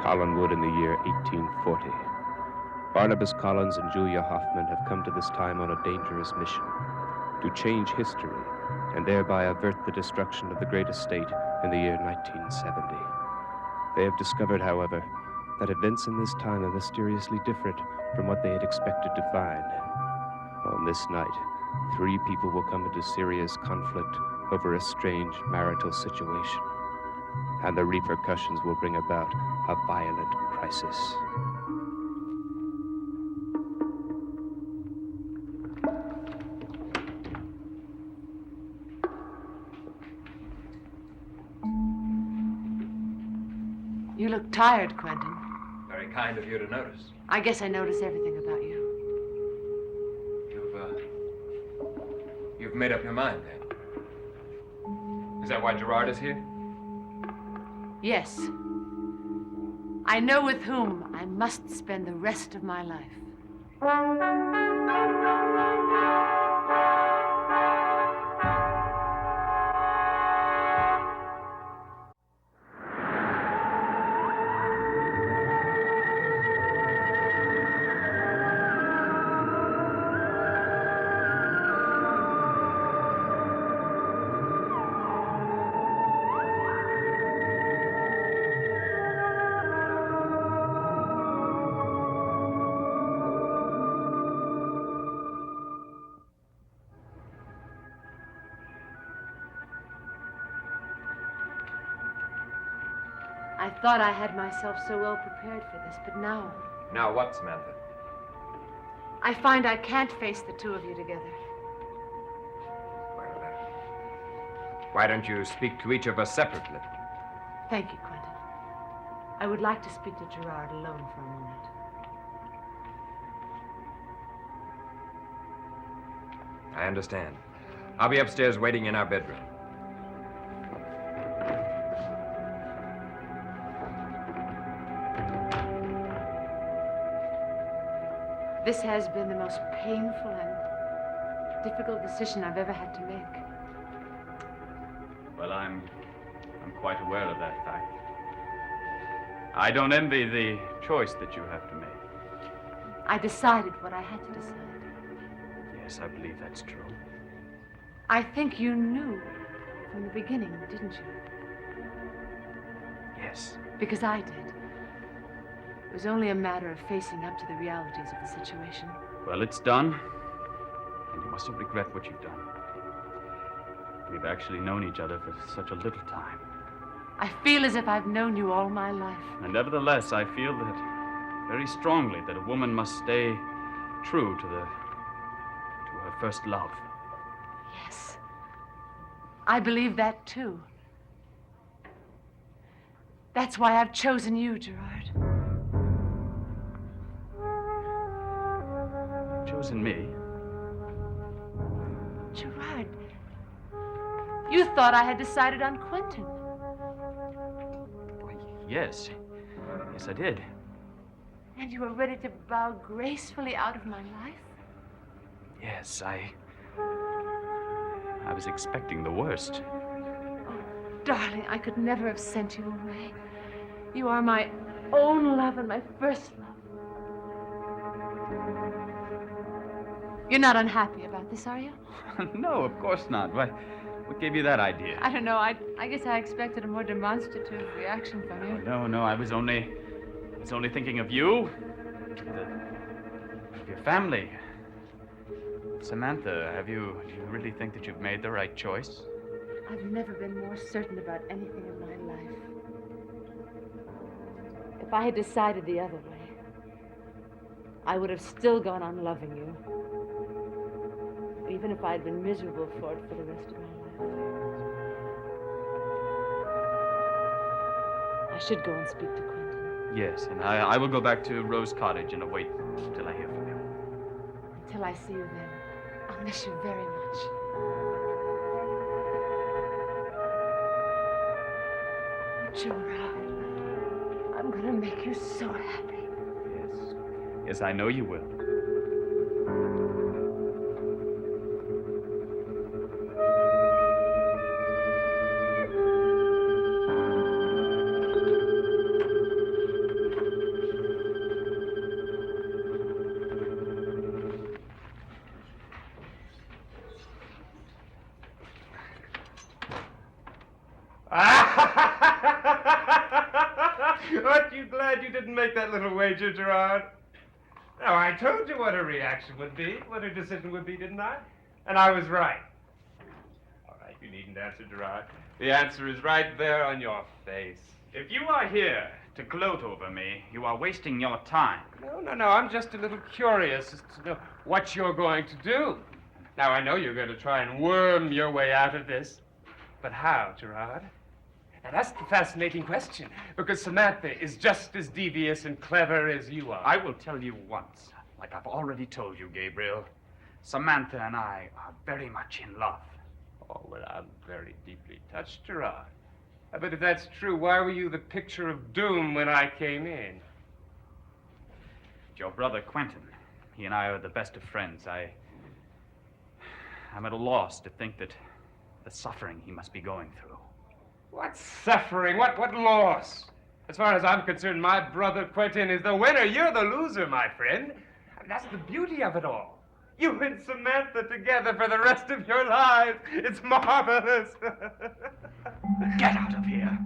Collinwood in the year 1840. Barnabas Collins and Julia Hoffman have come to this time on a dangerous mission to change history and thereby avert the destruction of the great estate in the year 1970. They have discovered, however, that events in this time are mysteriously different from what they had expected to find. On this night, 3 people will come into serious conflict over a strange marital situation, and the repercussions will bring about a violent crisis. You look tired, Quentin. Very kind of you to notice. I guess I notice everything about you. You've made up your mind, then? Is that why Gerard is here? Yes. I know with whom I must spend the rest of my life. I thought I had myself so well prepared for this, but now... Now what, Samantha? I find I can't face the 2 of you together. Well, why don't you speak to each of us separately? Thank you, Quentin. I would like to speak to Gerard alone for a moment. I understand. I'll be upstairs waiting in our bedroom. This has been the most painful and difficult decision I've ever had to make. Well, I'm quite aware of that fact. I don't envy the choice that you have to make. I decided what I had to decide. Yes, I believe that's true. I think you knew from the beginning, didn't you? Yes. Because I did. It was only a matter of facing up to the realities of the situation. Well, it's done, and you mustn't regret what you've done. We've actually known each other for such a little time. I feel as if I've known you all my life. And nevertheless, I feel that very strongly that a woman must stay true to her first love. Yes. I believe that, too. That's why I've chosen you, Gerard. Chosen me? Gerard, you thought I had decided on Quentin. Why, yes. Yes, I did. And you were ready to bow gracefully out of my life? Yes, I was expecting the worst. Oh, darling, I could never have sent you away. You are my own love and my first love. You're not unhappy about this, are you? No, of course not. What gave you that idea? I don't know. I guess I expected a more demonstrative reaction from you. No, I was only thinking of you, of your family. Samantha, do you really think that you've made the right choice? I've never been more certain about anything in my life. If I had decided the other way, I would have still gone on loving you. Even if I'd been miserable for it for the rest of my life. I should go and speak to Quentin. Yes, and I will go back to Rose Cottage and await till I hear from you. Until I see you then, I'll miss you very much. Gerard, I'm gonna make you so happy. Yes, I know you will. Aren't you glad you didn't make that little wager, Gerard? No, I told you what her reaction would be, what her decision would be, didn't I? And I was right. All right, you needn't answer, Gerard. The answer is right there on your face. If you are here to gloat over me, you are wasting your time. No, I'm just a little curious as to know what you're going to do. Now, I know you're going to try and worm your way out of this. But how, Gerard? Now, that's the fascinating question, because Samantha is just as devious and clever as you are. I will tell you once, like I've already told you, Gabriel. Samantha and I are very much in love. Oh, well, I'm very deeply touched, Gerard. But if that's true, why were you the picture of doom when I came in? Your brother Quentin, he and I are the best of friends. I'm at a loss to think that the suffering he must be going through. What suffering? What loss? As far as I'm concerned, my brother Quentin is the winner. You're the loser, my friend. That's the beauty of it all. You and Samantha together for the rest of your lives. It's marvelous. Get out of here.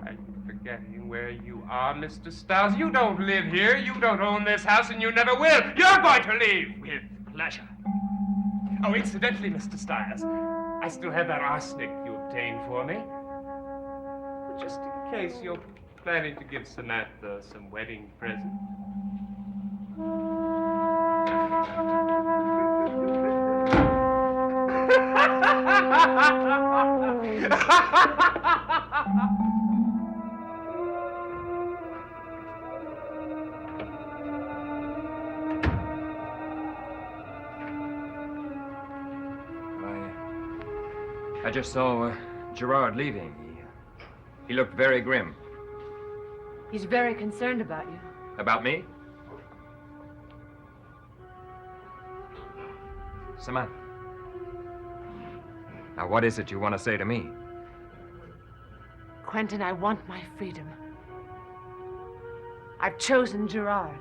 Are you forgetting where you are, Mr. Stiles? You don't live here. You don't own this house, and you never will. You're going to leave. With pleasure. Oh, incidentally, Mr. Stiles, I still have that arsenic you obtained for me. But just in case you're planning to give Samantha some wedding present. I just saw Gerard leaving. He looked very grim. He's very concerned about you. About me? Samantha. Now, what is it you want to say to me? Quentin, I want my freedom. I've chosen Gerard.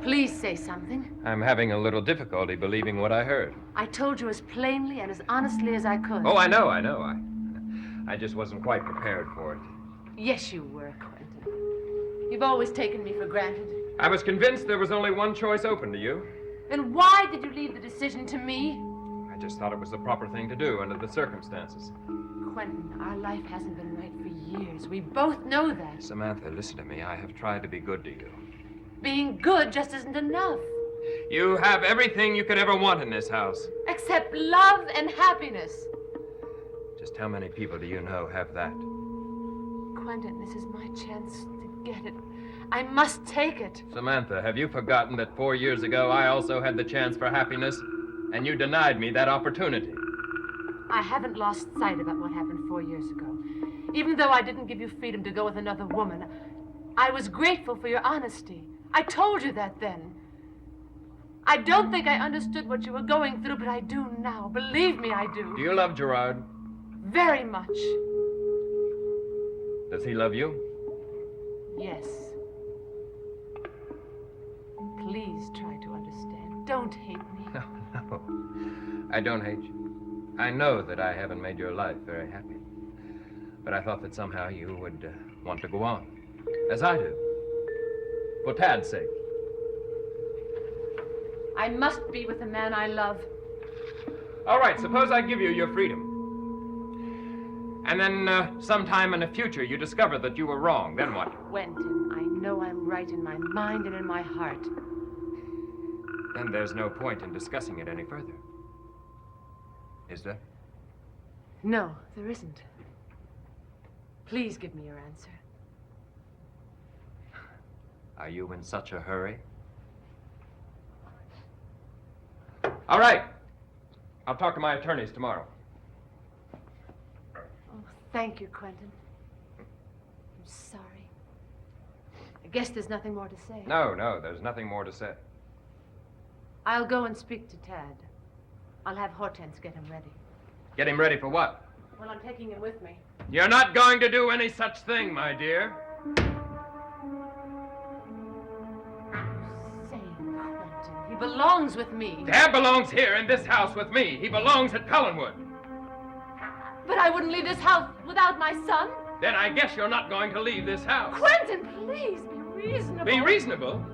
Please say something. I'm having a little difficulty believing what I heard. I told you as plainly and as honestly as I could. Oh, I know. I just wasn't quite prepared for it. Yes, you were, Quentin. You've always taken me for granted. I was convinced there was only one choice open to you. Then why did you leave the decision to me? I just thought it was the proper thing to do under the circumstances. Quentin, our life hasn't been right for years. We both know that. Samantha, listen to me. I have tried to be good to you. Being good just isn't enough. You have everything you could ever want in this house. Except love and happiness. Just how many people do you know have that? Quentin, this is my chance to get it. I must take it. Samantha, have you forgotten that 4 years ago I also had the chance for happiness, and you denied me that opportunity? I haven't lost sight about what happened 4 years ago. Even though I didn't give you freedom to go with another woman, I was grateful for your honesty. I told you that then. I don't think I understood what you were going through, but I do now. Believe me, I do. Do you love Gerard? Very much. Does he love you? Yes. Please try to understand. Don't hate me. No. I don't hate you. I know that I haven't made your life very happy. But I thought that somehow you would want to go on. As I do. For Tad's sake. I must be with the man I love. All right, suppose I give you your freedom. And then sometime in the future you discover that you were wrong. Then what? Quentin, I know I'm right in my mind and in my heart. Then there's no point in discussing it any further. Is there? No, there isn't. Please give me your answer. Are you in such a hurry? All right. I'll talk to my attorneys tomorrow. Oh, thank you, Quentin. I'm sorry. I guess there's nothing more to say. No, there's nothing more to say. I'll go and speak to Tad. I'll have Hortense get him ready. Get him ready for what? Well, I'm taking him with me. You're not going to do any such thing, my dear. belongs with me. Dad belongs here in this house with me. He belongs at Collinwood. But I wouldn't leave this house without my son. Then I guess you're not going to leave this house. Quentin, please, be reasonable. Be reasonable?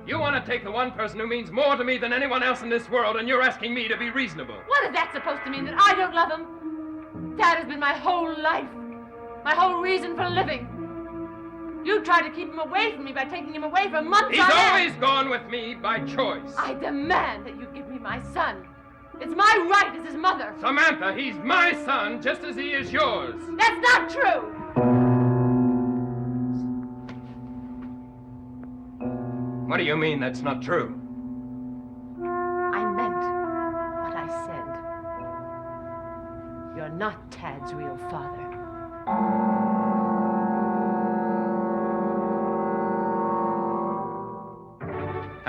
You want to take the one person who means more to me than anyone else in this world, and you're asking me to be reasonable. What is that supposed to mean, that I don't love him? Dad has been my whole life, my whole reason for living. You tried to keep him away from me by taking him away for months He's on end. always gone with me by choice. I demand that you give me my son. It's my right as his mother. Samantha, he's my son just as he is yours. That's not true. What do you mean that's not true? I meant what I said. You're not Tad's real father.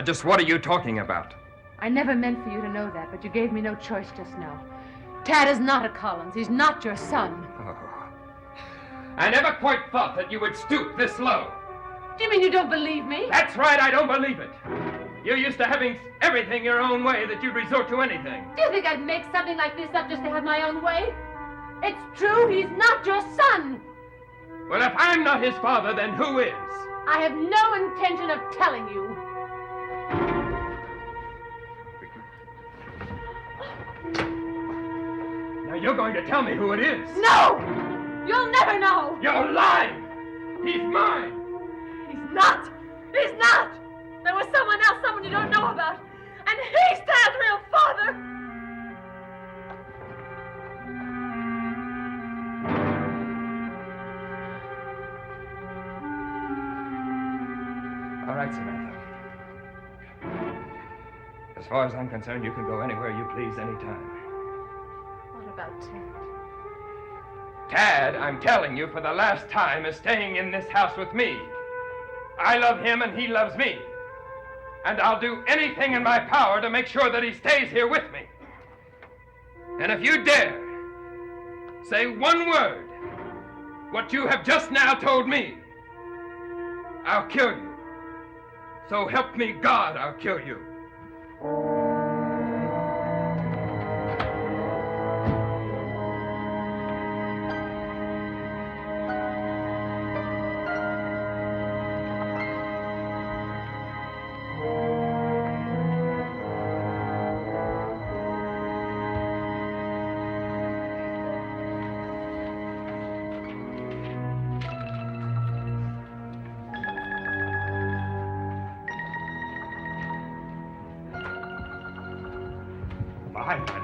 Just what are you talking about? I never meant for you to know that, but you gave me no choice just now. Tad is not a Collins. He's not your son. Oh. I never quite thought that you would stoop this low. Do you mean you don't believe me? That's right, I don't believe it. You're used to having everything your own way, that you'd resort to anything. Do you think I'd make something like this up just to have my own way? It's true, he's not your son. Well, if I'm not his father, then who is? I have no intention of telling you. Now you're going to tell me who it is. No! You'll never know! You're lying! He's mine! He's not! He's not! There was someone else, someone you don't know about. And he's Tad's real father! All right, Samantha. As far as I'm concerned, you can go anywhere you please anytime. What about Tad? Tad, I'm telling you for the last time, is staying in this house with me. I love him and he loves me. And I'll do anything in my power to make sure that he stays here with me. And if you dare say one word, what you have just now told me, I'll kill you. So help me God, I'll kill you.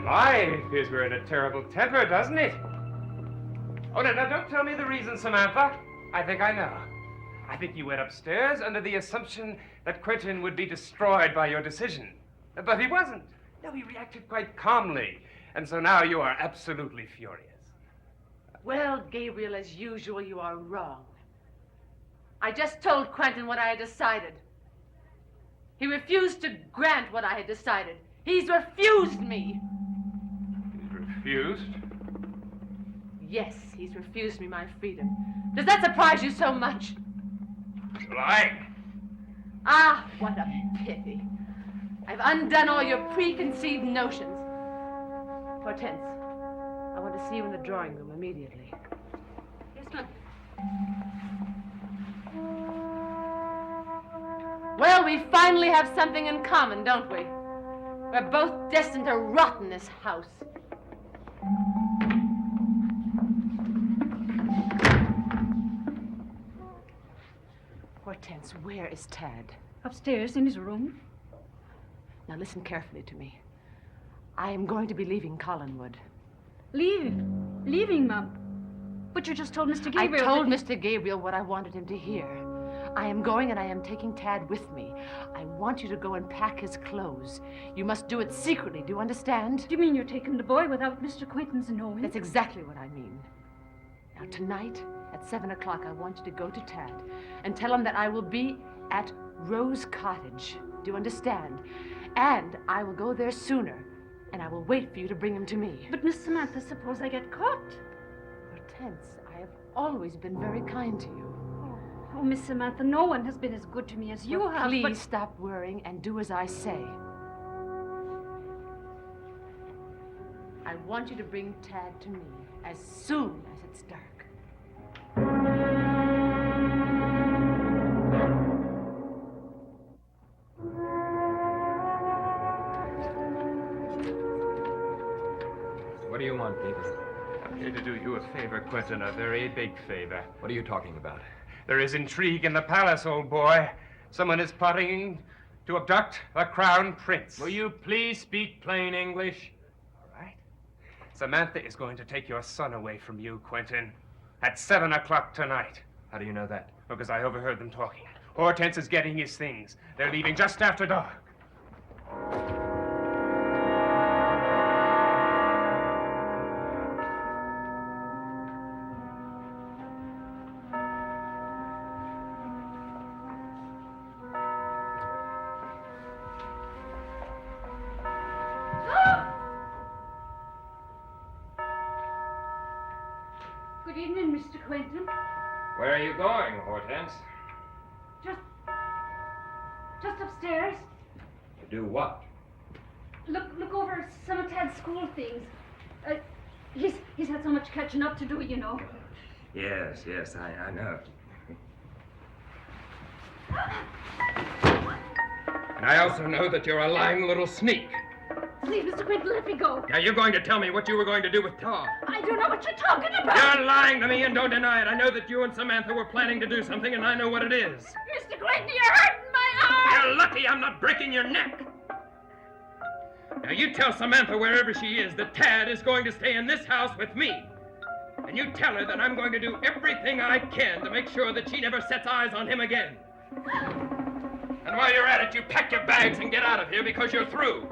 My, it appears we're in a terrible temper, doesn't it? Oh, no, don't tell me the reason, Samantha. I think I know. I think you went upstairs under the assumption that Quentin would be destroyed by your decision. But he wasn't. No, he reacted quite calmly. And so now you are absolutely furious. Well, Gabriel, as usual, you are wrong. I just told Quentin what I had decided. He refused to grant what I had decided. He's refused me. He's refused? Yes, he's refused me my freedom. Does that surprise you so much? Lying. Ah, what a pity. I've undone all your preconceived notions. Hortense, I want to see you in the drawing room immediately. Yes, ma'am. Well, we finally have something in common, don't we? We're both destined to rot in this house. Hortense, where is Tad? Upstairs in his room. Now listen carefully to me. I am going to be leaving Collinwood. Leaving? Leaving, Mum? But you just told Mr. Gabriel. I told that... Mr. Gabriel what I wanted him to hear. I am going and I am taking Tad with me. I want you to go and pack his clothes. You must do it secretly, do you understand? Do you mean you're taking the boy without Mr. Quentin's knowing? That's exactly what I mean. Now tonight at 7 o'clock I want you to go to Tad and tell him that I will be at Rose Cottage. Do you understand? And I will go there sooner and I will wait for you to bring him to me. But Miss Samantha, suppose I get caught? Hortense, I have always been very kind to you. Oh, Miss Samantha, no one has been as good to me as you Well, have. please but... stop worrying and do as I say. I want you to bring Tad to me as soon as it's dark. What do you want, Peter? I'm here to do you a favor, Quentin, a very big favor. What are you talking about? There is intrigue in the palace, old boy. Someone is plotting to abduct the crown prince. Will you please speak plain English? All right. Samantha is going to take your son away from you, Quentin, at 7 o'clock tonight. How do you know that? Because I overheard them talking. Hortense is getting his things. They're leaving just after dark. Good evening, Mr. Quentin. Where are you going, Hortense? Just upstairs. To do what? Look over some of Tad's school things. He's had so much catching up to do, you know. Yes, I know. And I also know that you're a lying little sneak. Please, Mr. Quentin, let me go. Now, you're going to tell me what you were going to do with Todd. I don't know what you're talking about. You're lying to me and don't deny it. I know that you and Samantha were planning to do something, and I know what it is. Mr. Quentin, you're hurting my arm. You're lucky I'm not breaking your neck. Now, you tell Samantha wherever she is that Tad is going to stay in this house with me. And you tell her that I'm going to do everything I can to make sure that she never sets eyes on him again. And while you're at it, you pack your bags and get out of here because you're through.